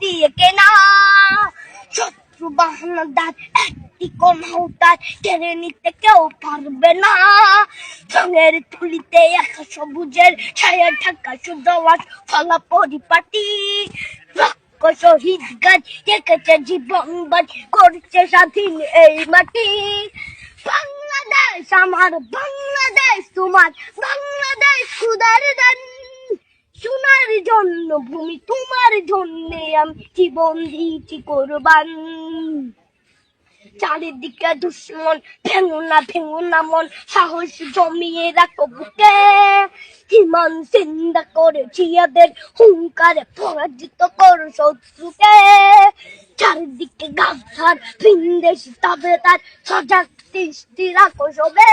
দিয়ে কেনা। শত্রু বাহানাদার একটি কমাউতার কেড়ে নিতে কেউ পারবে না। রঙের তুলিতে একা সবুজের ছায়া ঢাকা সুদওয়াজ ফলা পরিপাটি। শহীদ গাছ দেখেছে জীবন বাজ করছে স্বাধীন এই মাটি। বাংলাদেশ আমার, বাংলাদেশ তোমার, বাংলাদেশ খুদার দান। সোনার জন্য ভূমি তোমার জন্যে আমি জীবন দিয়েছি কোরবান। চারিদিকে দুশ্মন, ভেঙো না মন, সাহস জমিয়ে রাখো বুকে। ইমান জিন্দা করে জিয়াদের হুঙ্কারে পরাজিত করো শত্রুকে। চারিদিকে গাদ্দার ভিনদেশি তাবেদার, সজাগ দৃষ্টি রাখো সবে।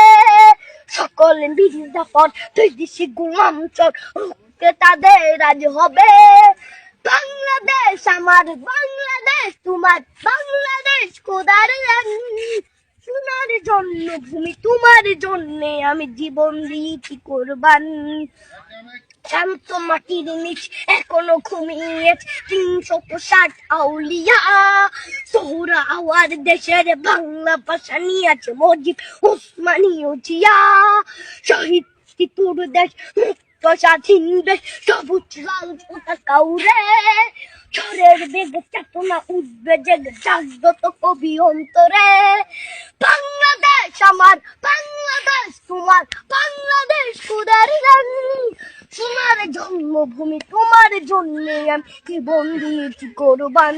সকলে মির্জাফর দুই দিশি গোলাম চোর, রুখতে তাদের আজ হবে। বাংলাদেশ আমার, বাংলাদেশ তোমার, বাংলাদেশ খোদার গান। সোনার জন্য ভূমি তোমার জন্যে আমি জীবন দিয়েছি কোরবান। শান্ত মাটির নিচ এখনো ঘুমিয়ে 360 আউলিয়া। সোহরা আওয়ার দেশের বাংলা ভাষা নিয়েছে মজিদ ওসমানী ও জিয়া। শহীদ তিতুর দেশ, মুক্ত স্বাধীন দেশ, সবুজ লাল পতাকা উড়ে। ঝড়ের বেগে চেতনা উঠবে জেগে, জাগ্রত কবি অন্তরে। বাংলাদেশ আমার, বাংলাদেশ তোমার, বাংলাদেশ খোদার গান। সোনার জন্মভূমি তোমার জন্যে আমি জীবন দিয়েছি কোরবান।